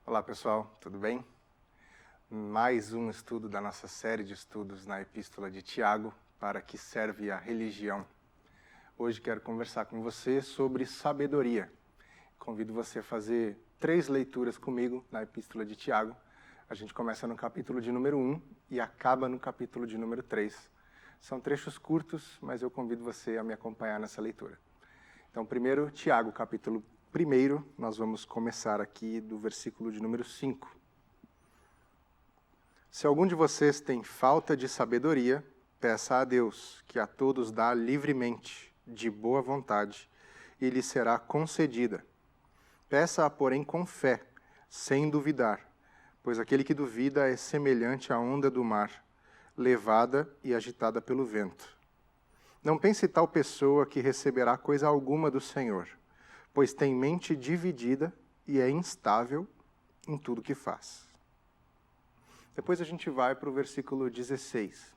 Olá pessoal, tudo bem? Mais um estudo da nossa série de estudos na Epístola de Tiago, para que serve a religião. Hoje quero conversar com você sobre sabedoria. Convido você a fazer 3 leituras comigo na Epístola de Tiago. A gente começa no capítulo de número 1 e acaba no capítulo de número 3. São trechos curtos, mas eu convido você a me acompanhar nessa leitura. Então, primeiro, Tiago, capítulo 1, nós vamos começar aqui do versículo de número 5. Se algum de vocês tem falta de sabedoria, peça a Deus, que a todos dá livremente, de boa vontade, e lhe será concedida. Peça-a, porém, com fé, sem duvidar, pois aquele que duvida é semelhante à onda do mar, levada e agitada pelo vento. Não pense tal pessoa que receberá coisa alguma do Senhor, pois tem mente dividida e é instável em tudo que faz. Depois a gente vai para o versículo 16.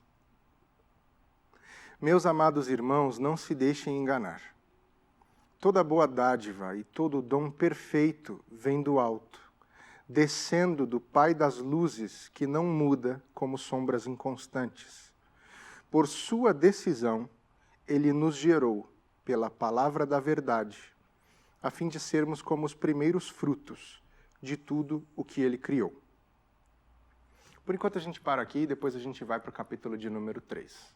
Meus amados irmãos, não se deixem enganar. Toda boa dádiva e todo dom perfeito vem do alto, descendo do Pai das luzes, que não muda como sombras inconstantes. Por sua decisão, ele nos gerou pela palavra da verdade, a fim de sermos como os primeiros frutos de tudo o que ele criou. Por enquanto a gente para aqui e depois a gente vai para o capítulo de número 3.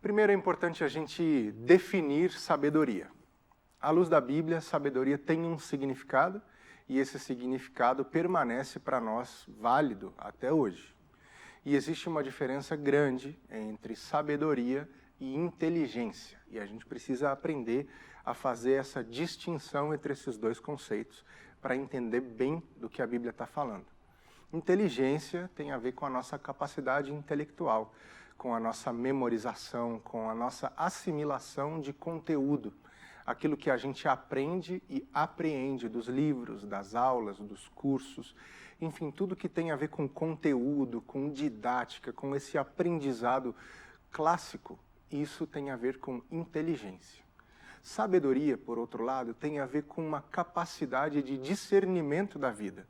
Primeiro é importante a gente definir sabedoria. À luz da Bíblia, sabedoria tem um significado e esse significado permanece para nós válido até hoje. E existe uma diferença grande entre sabedoria e inteligência. E a gente precisa aprender a fazer essa distinção entre esses dois conceitos para entender bem do que a Bíblia está falando. Inteligência tem a ver com a nossa capacidade intelectual, com a nossa memorização, com a nossa assimilação de conteúdo. Aquilo que a gente aprende e apreende dos livros, das aulas, dos cursos, enfim, tudo que tem a ver com conteúdo, com didática, com esse aprendizado clássico, isso tem a ver com inteligência. Sabedoria, por outro lado, tem a ver com uma capacidade de discernimento da vida.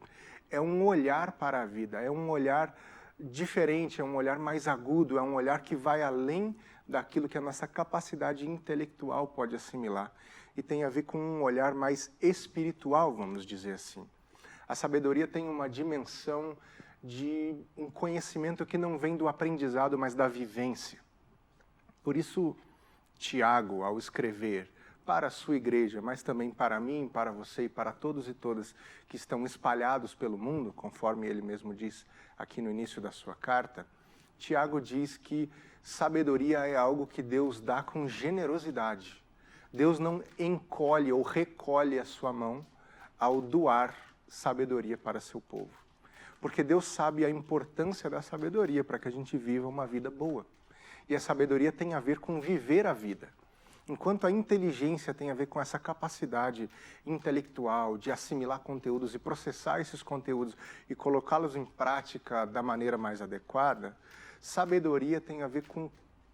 É um olhar para a vida, é um olhar diferente, é um olhar mais agudo, é um olhar que vai além daquilo que a nossa capacidade intelectual pode assimilar. E tem a ver com um olhar mais espiritual, vamos dizer assim. A sabedoria tem uma dimensão de um conhecimento que não vem do aprendizado, mas da vivência. Por isso, Tiago, ao escrever para a sua igreja, mas também para mim, para você e para todos e todas que estão espalhados pelo mundo, conforme ele mesmo diz aqui no início da sua carta, Tiago diz que sabedoria é algo que Deus dá com generosidade. Deus não encolhe ou recolhe a sua mão ao doar sabedoria para seu povo. Porque Deus sabe a importância da sabedoria para que a gente viva uma vida boa. E a sabedoria tem a ver com viver a vida. Enquanto a inteligência tem a ver com essa capacidade intelectual de assimilar conteúdos e processar esses conteúdos e colocá-los em prática da maneira mais adequada, sabedoria tem a ver com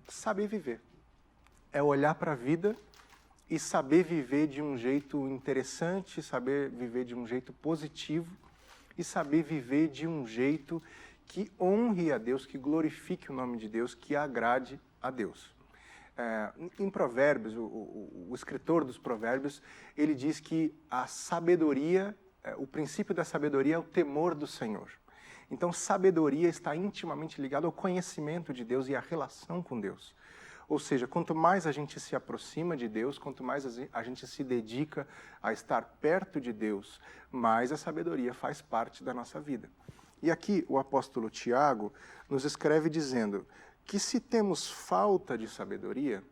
saber viver. É olhar para a vida e saber viver de um jeito interessante, saber viver de um jeito positivo e saber viver de um jeito que honre a Deus, que glorifique o nome de Deus, que agrade a Deus. Em Provérbios, o escritor dos Provérbios, ele diz que a sabedoria, o princípio da sabedoria é o temor do Senhor. Então, sabedoria está intimamente ligada ao conhecimento de Deus e à relação com Deus. Ou seja, quanto mais a gente se aproxima de Deus, quanto mais a gente se dedica a estar perto de Deus, mais a sabedoria faz parte da nossa vida. E aqui o apóstolo Tiago nos escreve dizendo que se temos falta de sabedoria,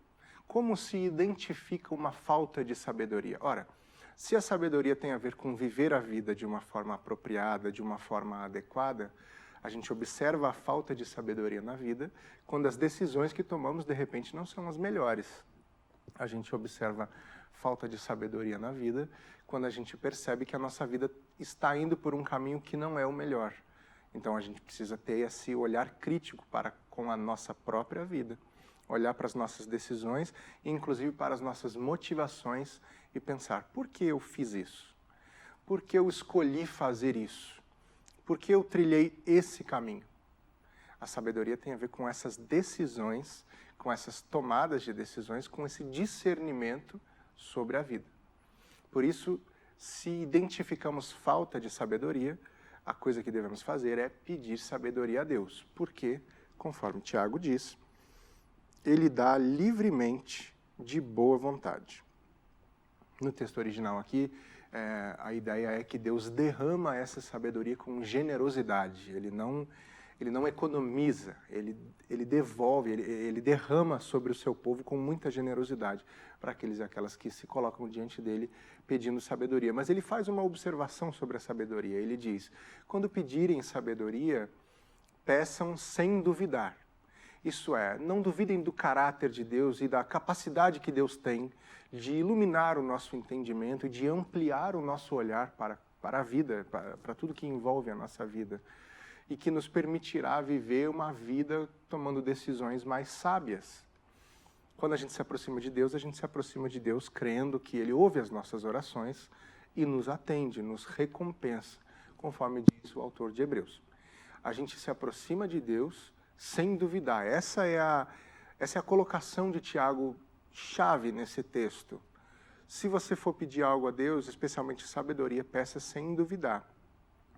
como se identifica uma falta de sabedoria? Ora, se a sabedoria tem a ver com viver a vida de uma forma apropriada, de uma forma adequada, a gente observa a falta de sabedoria na vida quando as decisões que tomamos, de repente, não são as melhores. A gente observa falta de sabedoria na vida quando a gente percebe que a nossa vida está indo por um caminho que não é o melhor. Então a gente precisa ter esse olhar crítico para com a nossa própria vida, olhar para as nossas decisões e inclusive para as nossas motivações e pensar, por que eu fiz isso? Por que eu escolhi fazer isso? Por que eu trilhei esse caminho? A sabedoria tem a ver com essas decisões, com essas tomadas de decisões, com esse discernimento sobre a vida. Por isso, se identificamos falta de sabedoria, a coisa que devemos fazer é pedir sabedoria a Deus. Porque, conforme Tiago diz, ele dá livremente de boa vontade. No texto original aqui, a ideia é que Deus derrama essa sabedoria com generosidade. Ele não economiza, ele devolve, ele derrama sobre o seu povo com muita generosidade para aqueles e aquelas que se colocam diante dele pedindo sabedoria. Mas ele faz uma observação sobre a sabedoria. Ele diz, quando pedirem sabedoria, peçam sem duvidar. Isso é, não duvidem do caráter de Deus e da capacidade que Deus tem de iluminar o nosso entendimento e de ampliar o nosso olhar para a vida, para tudo que envolve a nossa vida, e que nos permitirá viver uma vida tomando decisões mais sábias. Quando a gente se aproxima de Deus crendo que Ele ouve as nossas orações e nos atende, nos recompensa, conforme diz o autor de Hebreus. A gente se aproxima de Deus sem duvidar. Essa é a colocação de Tiago chave nesse texto. Se você for pedir algo a Deus, especialmente sabedoria, peça sem duvidar.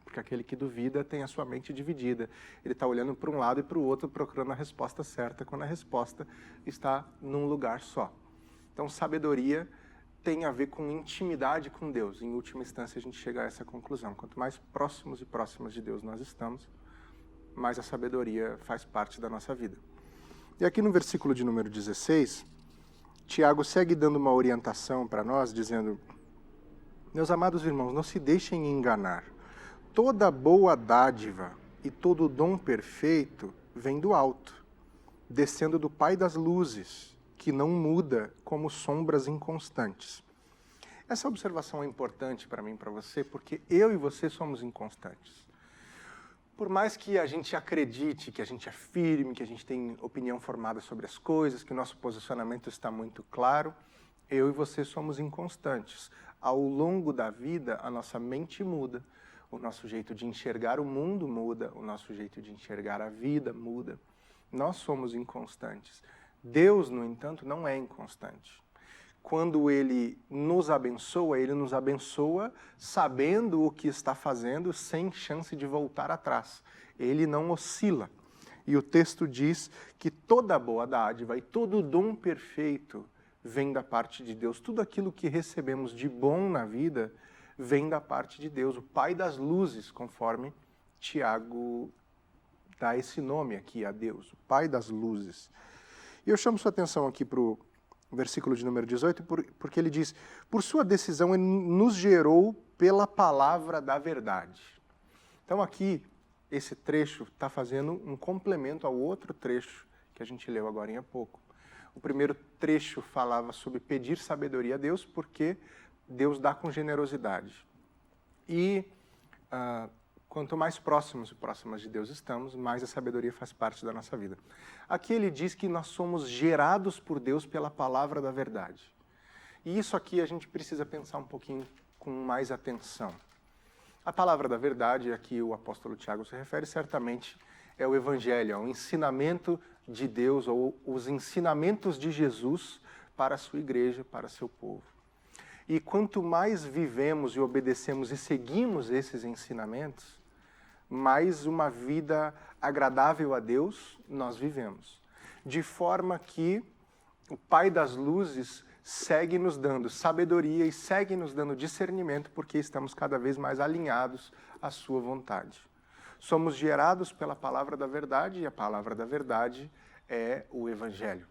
Porque aquele que duvida tem a sua mente dividida. Ele está olhando para um lado e para o outro, procurando a resposta certa, quando a resposta está num lugar só. Então, sabedoria tem a ver com intimidade com Deus. Em última instância, a gente chega a essa conclusão. Quanto mais próximos e próximas de Deus nós estamos, mais a sabedoria faz parte da nossa vida. E aqui no versículo de número 16, Tiago segue dando uma orientação para nós, dizendo, meus amados irmãos, não se deixem enganar. Toda boa dádiva e todo dom perfeito vem do alto, descendo do Pai das luzes, que não muda como sombras inconstantes. Essa observação é importante para mim e para você, porque eu e você somos inconstantes. Por mais que a gente acredite, que a gente é firme, que a gente tem opinião formada sobre as coisas, que o nosso posicionamento está muito claro, eu e você somos inconstantes. Ao longo da vida, a nossa mente muda, o nosso jeito de enxergar o mundo muda, o nosso jeito de enxergar a vida muda. Nós somos inconstantes. Deus, no entanto, não é inconstante. Quando Ele nos abençoa sabendo o que está fazendo, sem chance de voltar atrás. Ele não oscila. E o texto diz que toda boa dádiva e todo dom perfeito vem da parte de Deus. Tudo aquilo que recebemos de bom na vida vem da parte de Deus, o Pai das luzes, conforme Tiago dá esse nome aqui a Deus, o Pai das luzes. E eu chamo sua atenção aqui para o versículo de número 18, porque ele diz, por sua decisão ele nos gerou pela palavra da verdade. Então aqui, esse trecho está fazendo um complemento ao outro trecho que a gente leu agora há pouco. O primeiro trecho falava sobre pedir sabedoria a Deus, porque Deus dá com generosidade. E quanto mais próximos e próximas de Deus estamos, mais a sabedoria faz parte da nossa vida. Aqui ele diz que nós somos gerados por Deus pela palavra da verdade. E isso aqui a gente precisa pensar um pouquinho com mais atenção. A palavra da verdade, a que o apóstolo Tiago se refere, certamente é o Evangelho, é o ensinamento de Deus, ou os ensinamentos de Jesus para a sua igreja, para seu povo. E quanto mais vivemos e obedecemos e seguimos esses ensinamentos, mais uma vida agradável a Deus nós vivemos. De forma que o Pai das luzes segue nos dando sabedoria e segue nos dando discernimento, porque estamos cada vez mais alinhados à sua vontade. Somos gerados pela palavra da verdade, e a palavra da verdade é o Evangelho.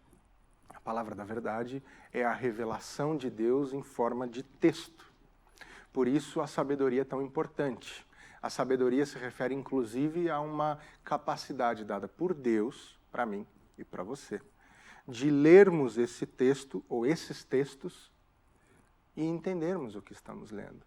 A palavra da verdade é a revelação de Deus em forma de texto. Por isso a sabedoria é tão importante. A sabedoria se refere, inclusive, a uma capacidade dada por Deus, para mim e para você, de lermos esse texto, ou esses textos, e entendermos o que estamos lendo.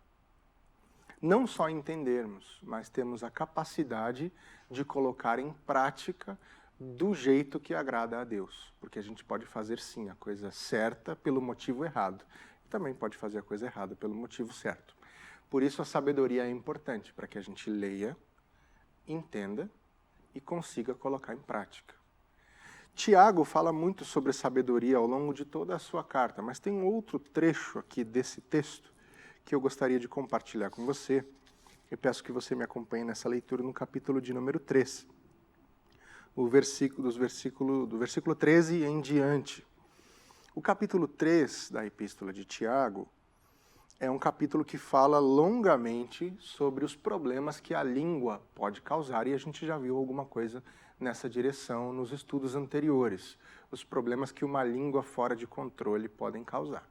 Não só entendermos, mas temos a capacidade de colocar em prática do jeito que agrada a Deus. Porque a gente pode fazer, sim, a coisa certa pelo motivo errado. E também pode fazer a coisa errada pelo motivo certo. Por isso a sabedoria é importante, para que a gente leia, entenda e consiga colocar em prática. Tiago fala muito sobre sabedoria ao longo de toda a sua carta, mas tem um outro trecho aqui desse texto que eu gostaria de compartilhar com você. Eu peço que você me acompanhe nessa leitura no capítulo de número 3. Do versículo 13 em diante. O capítulo 3 da Epístola de Tiago é um capítulo que fala longamente sobre os problemas que a língua pode causar, e a gente já viu alguma coisa nessa direção nos estudos anteriores, os problemas que uma língua fora de controle podem causar.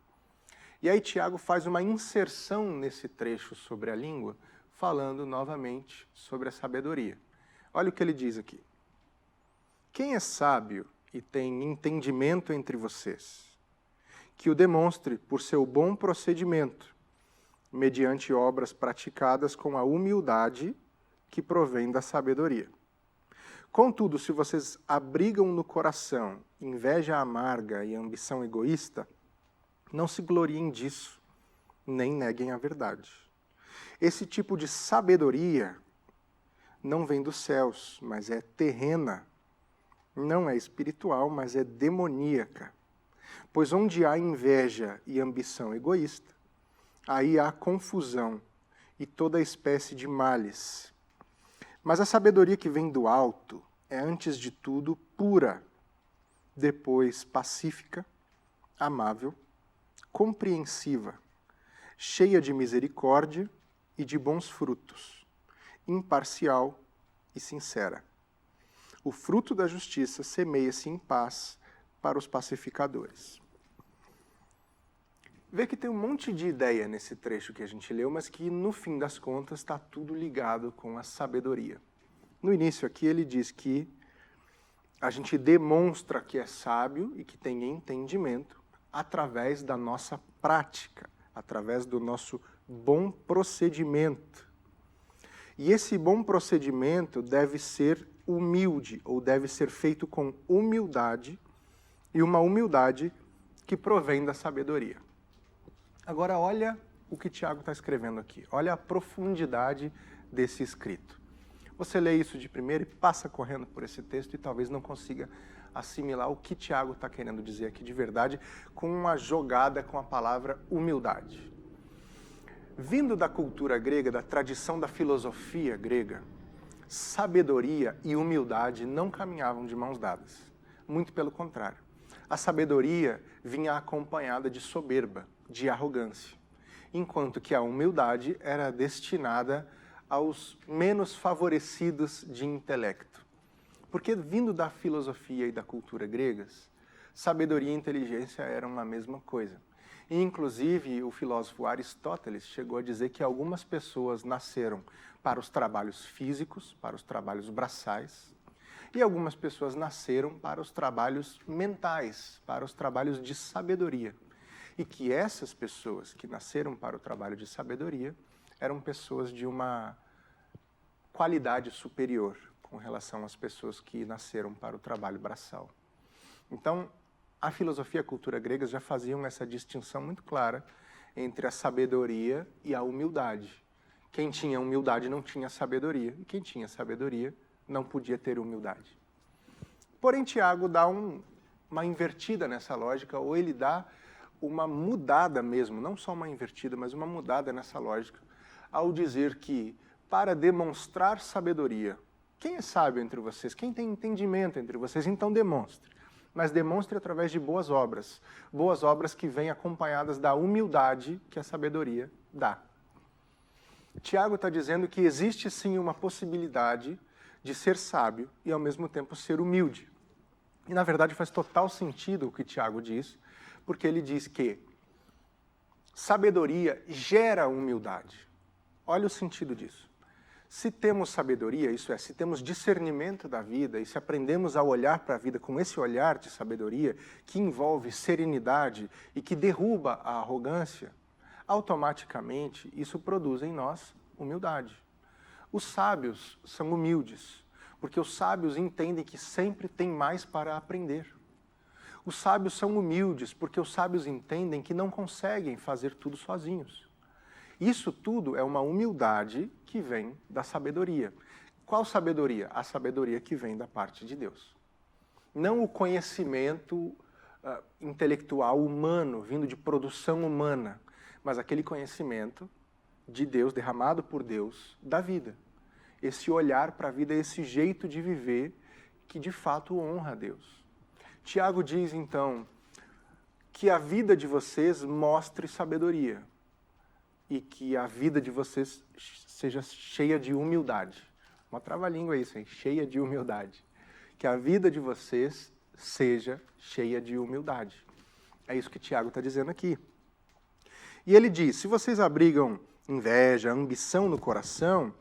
E aí Tiago faz uma inserção nesse trecho sobre a língua, falando novamente sobre a sabedoria. Olha o que ele diz aqui. Quem é sábio e tem entendimento entre vocês, que o demonstre por seu bom procedimento, mediante obras praticadas com a humildade que provém da sabedoria. Contudo, se vocês abrigam no coração inveja amarga e ambição egoísta, não se gloriem disso, nem neguem a verdade. Esse tipo de sabedoria não vem dos céus, mas é terrena. Não é espiritual, mas é demoníaca. Pois onde há inveja e ambição egoísta, aí há confusão e toda espécie de males. Mas a sabedoria que vem do alto é, antes de tudo, pura, depois pacífica, amável, compreensiva, cheia de misericórdia e de bons frutos, imparcial e sincera. O fruto da justiça semeia-se em paz para os pacificadores. Vê que tem um monte de ideia nesse trecho que a gente leu, mas que, no fim das contas, está tudo ligado com a sabedoria. No início aqui ele diz que a gente demonstra que é sábio e que tem entendimento através da nossa prática, através do nosso bom procedimento. E esse bom procedimento deve ser humilde, ou deve ser feito com humildade, e uma humildade que provém da sabedoria. Agora olha o que Tiago está escrevendo aqui, olha a profundidade desse escrito. Você lê isso de primeiro e passa correndo por esse texto e talvez não consiga assimilar o que Tiago está querendo dizer aqui de verdade, com uma jogada com a palavra humildade. Vindo da cultura grega, da tradição da filosofia grega, sabedoria e humildade não caminhavam de mãos dadas. Muito pelo contrário. A sabedoria vinha acompanhada de soberba, de arrogância, enquanto que a humildade era destinada aos menos favorecidos de intelecto. Porque vindo da filosofia e da cultura gregas, sabedoria e inteligência eram a mesma coisa. E, inclusive, o filósofo Aristóteles chegou a dizer que algumas pessoas nasceram para os trabalhos físicos, para os trabalhos braçais, e algumas pessoas nasceram para os trabalhos mentais, para os trabalhos de sabedoria. E que essas pessoas que nasceram para o trabalho de sabedoria eram pessoas de uma qualidade superior com relação às pessoas que nasceram para o trabalho braçal. Então, a filosofia e a cultura gregas já faziam essa distinção muito clara entre a sabedoria e a humildade. Quem tinha humildade não tinha sabedoria, e quem tinha sabedoria não podia ter humildade. Porém, Tiago dá uma invertida nessa lógica, ou ele dá uma mudada mesmo, não só uma invertida, mas uma mudada nessa lógica, ao dizer que, para demonstrar sabedoria, quem é sábio entre vocês? Quem tem entendimento entre vocês? Então demonstre. Mas demonstre através de boas obras que vêm acompanhadas da humildade que a sabedoria dá. Tiago está dizendo que existe sim uma possibilidade de ser sábio e ao mesmo tempo ser humilde. E na verdade faz total sentido o que Tiago diz, porque ele diz que sabedoria gera humildade. Olha o sentido disso. Se temos sabedoria, isso é, se temos discernimento da vida e se aprendemos a olhar para a vida com esse olhar de sabedoria que envolve serenidade e que derruba a arrogância, automaticamente isso produz em nós humildade. Os sábios são humildes, porque os sábios entendem que sempre tem mais para aprender. Os sábios são humildes, porque os sábios entendem que não conseguem fazer tudo sozinhos. Isso tudo é uma humildade que vem da sabedoria. Qual sabedoria? A sabedoria que vem da parte de Deus. Não o conhecimento intelectual humano, vindo de produção humana, mas aquele conhecimento de Deus, derramado por Deus, da vida. Esse olhar para a vida, esse jeito de viver que de fato honra a Deus. Tiago diz, então, que a vida de vocês mostre sabedoria e que a vida de vocês seja cheia de humildade. Uma trava-língua isso, hein? Cheia de humildade. Que a vida de vocês seja cheia de humildade. É isso que Tiago está dizendo aqui. E ele diz, se vocês abrigam inveja, ambição no coração,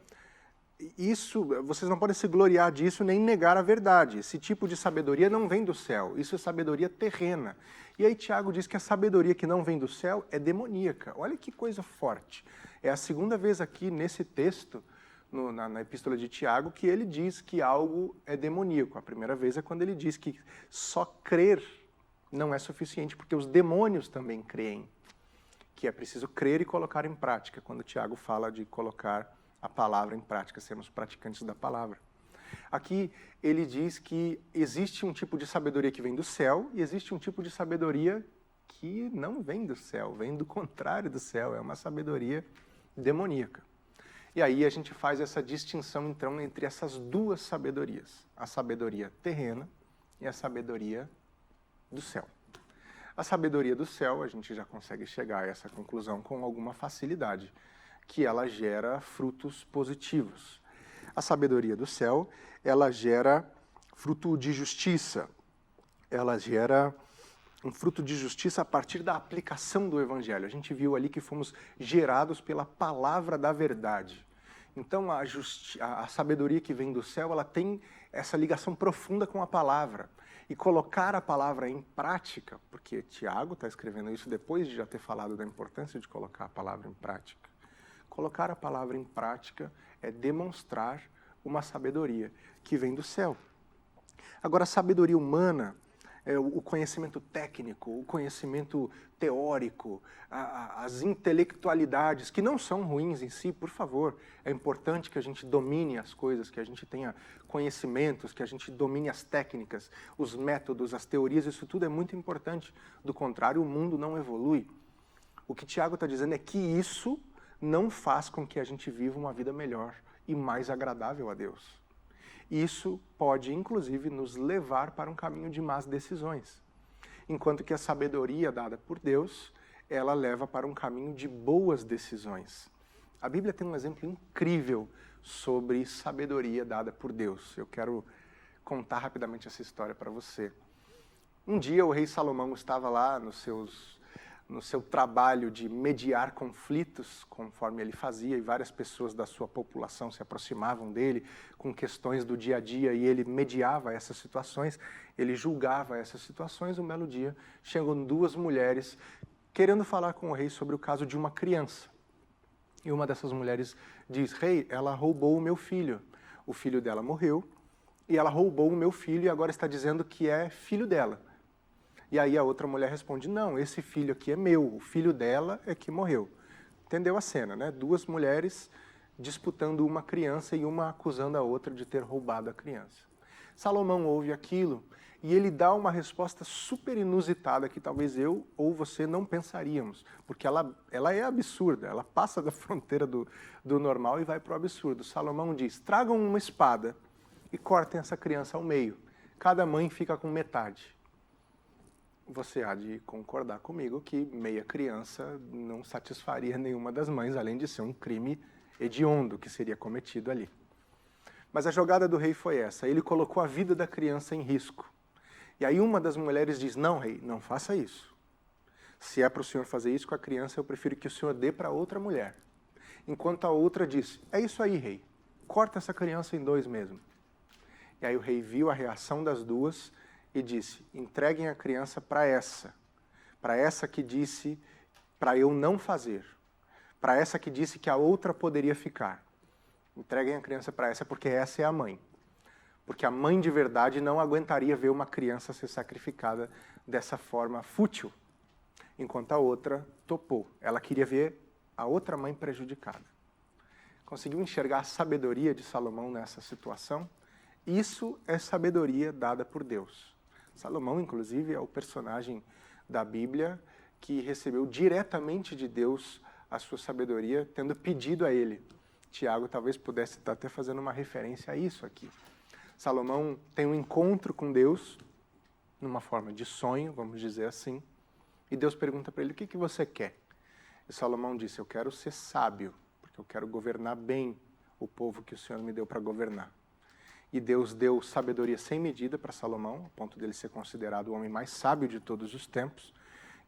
isso, vocês não podem se gloriar disso nem negar a verdade. Esse tipo de sabedoria não vem do céu, isso é sabedoria terrena. E aí Tiago diz que a sabedoria que não vem do céu é demoníaca. Olha que coisa forte. É a segunda vez aqui nesse texto, na epístola de Tiago, que ele diz que algo é demoníaco. A primeira vez é quando ele diz que só crer não é suficiente, porque os demônios também creem. Que é preciso crer e colocar em prática, quando Tiago fala de colocar a palavra em prática, sermos praticantes da palavra. Aqui ele diz que existe um tipo de sabedoria que vem do céu e existe um tipo de sabedoria que não vem do céu, vem do contrário do céu, é uma sabedoria demoníaca. E aí a gente faz essa distinção, então, entre essas duas sabedorias, a sabedoria terrena e a sabedoria do céu. A sabedoria do céu, a gente já consegue chegar a essa conclusão com alguma facilidade, que ela gera frutos positivos. A sabedoria do céu, ela gera fruto de justiça. Ela gera um fruto de justiça a partir da aplicação do Evangelho. A gente viu ali que fomos gerados pela palavra da verdade. Então, a sabedoria que vem do céu, ela tem essa ligação profunda com a palavra. E colocar a palavra em prática, porque Tiago está escrevendo isso depois de já ter falado da importância de colocar a palavra em prática. Colocar a palavra em prática é demonstrar uma sabedoria que vem do céu. Agora, a sabedoria humana, o conhecimento técnico, o conhecimento teórico, as intelectualidades, que não são ruins em si, por favor. É importante que a gente domine as coisas, que a gente tenha conhecimentos, que a gente domine as técnicas, os métodos, as teorias, isso tudo é muito importante. Do contrário, o mundo não evolui. O que Tiago está dizendo é que isso não faz com que a gente viva uma vida melhor e mais agradável a Deus. Isso pode, inclusive, nos levar para um caminho de más decisões. Enquanto que a sabedoria dada por Deus, ela leva para um caminho de boas decisões. A Bíblia tem um exemplo incrível sobre sabedoria dada por Deus. Eu quero contar rapidamente essa história para você. Um dia o rei Salomão estava lá no seu trabalho de mediar conflitos, conforme ele fazia, e várias pessoas da sua população se aproximavam dele com questões do dia a dia, e ele mediava essas situações, ele julgava essas situações. Um belo dia, chegam duas mulheres querendo falar com o rei sobre o caso de uma criança. E uma dessas mulheres diz, rei, ela roubou o meu filho. O filho dela morreu, e ela roubou o meu filho e agora está dizendo que é filho dela. E aí a outra mulher responde, não, esse filho aqui é meu, o filho dela é que morreu. Entendeu a cena, né? Duas mulheres disputando uma criança e uma acusando a outra de ter roubado a criança. Salomão ouve aquilo e ele dá uma resposta super inusitada que talvez eu ou você não pensaríamos, porque ela é absurda, ela passa da fronteira do normal e vai para o absurdo. Salomão diz, tragam uma espada e cortem essa criança ao meio. Cada mãe fica com metade. Você há de concordar comigo que meia criança não satisfaria nenhuma das mães, além de ser um crime hediondo que seria cometido ali. Mas a jogada do rei foi essa, ele colocou a vida da criança em risco. E aí uma das mulheres diz, não, rei, não faça isso. Se é para o senhor fazer isso com a criança, eu prefiro que o senhor dê para outra mulher. Enquanto a outra diz, é isso aí, rei, corta essa criança em dois mesmo. E aí o rei viu a reação das duas e disse, entreguem a criança para essa que disse para eu não fazer, para essa que disse que a outra poderia ficar. Entreguem a criança para essa, porque essa é a mãe. Porque a mãe de verdade não aguentaria ver uma criança ser sacrificada dessa forma fútil, enquanto a outra topou. Ela queria ver a outra mãe prejudicada. Conseguiu enxergar a sabedoria de Salomão nessa situação? Isso é sabedoria dada por Deus. Salomão, inclusive, é o personagem da Bíblia que recebeu diretamente de Deus a sua sabedoria, tendo pedido a ele. Tiago talvez pudesse estar até fazendo uma referência a isso aqui. Salomão tem um encontro com Deus, numa forma de sonho, vamos dizer assim, e Deus pergunta para ele, o que você quer? E Salomão disse, eu quero ser sábio, porque eu quero governar bem o povo que o Senhor me deu para governar. E Deus deu sabedoria sem medida para Salomão, a ponto dele ser considerado o homem mais sábio de todos os tempos,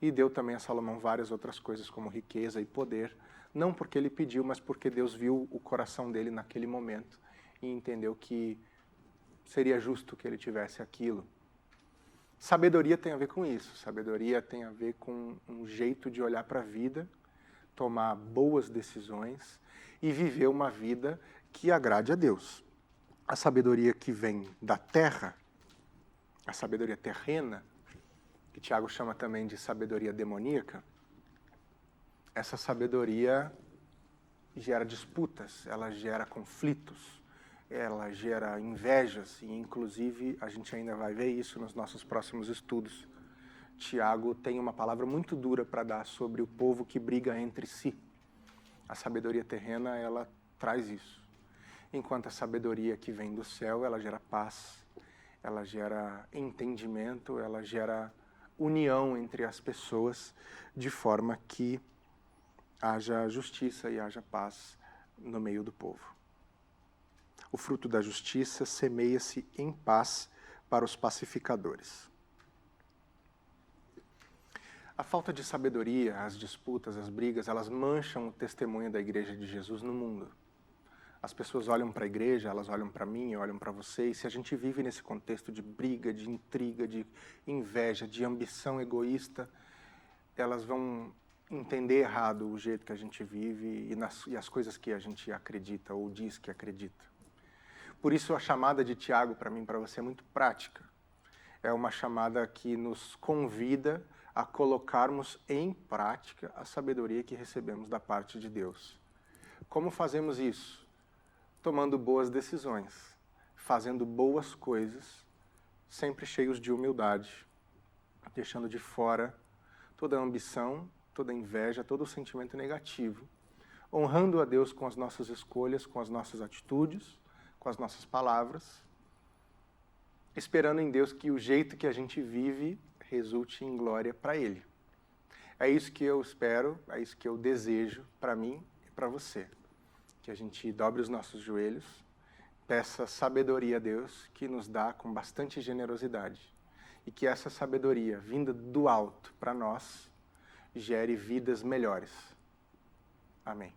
e deu também a Salomão várias outras coisas, como riqueza e poder, não porque ele pediu, mas porque Deus viu o coração dele naquele momento e entendeu que seria justo que ele tivesse aquilo. Sabedoria tem a ver com isso, sabedoria tem a ver com um jeito de olhar para a vida, tomar boas decisões e viver uma vida que agrade a Deus. A sabedoria que vem da terra, a sabedoria terrena, que Tiago chama também de sabedoria demoníaca, essa sabedoria gera disputas, ela gera conflitos, ela gera invejas, e inclusive a gente ainda vai ver isso nos nossos próximos estudos. Tiago tem uma palavra muito dura para dar sobre o povo que briga entre si. A sabedoria terrena, ela traz isso. Enquanto a sabedoria que vem do céu, ela gera paz, ela gera entendimento, ela gera união entre as pessoas, de forma que haja justiça e haja paz no meio do povo. O fruto da justiça semeia-se em paz para os pacificadores. A falta de sabedoria, as disputas, as brigas, elas mancham o testemunho da Igreja de Jesus no mundo. As pessoas olham para a igreja, elas olham para mim, olham para você, e se a gente vive nesse contexto de briga, de intriga, de inveja, de ambição egoísta, elas vão entender errado o jeito que a gente vive e as coisas que a gente acredita ou diz que acredita. Por isso a chamada de Tiago para mim, para você, é muito prática. É uma chamada que nos convida a colocarmos em prática a sabedoria que recebemos da parte de Deus. Como fazemos isso? Tomando boas decisões, fazendo boas coisas, sempre cheios de humildade, deixando de fora toda a ambição, toda a inveja, todo o sentimento negativo, honrando a Deus com as nossas escolhas, com as nossas atitudes, com as nossas palavras, esperando em Deus que o jeito que a gente vive resulte em glória para Ele. É isso que eu espero, é isso que eu desejo para mim e para você. Que a gente dobre os nossos joelhos, peça sabedoria a Deus, que nos dá com bastante generosidade. E que essa sabedoria, vinda do alto para nós, gere vidas melhores. Amém.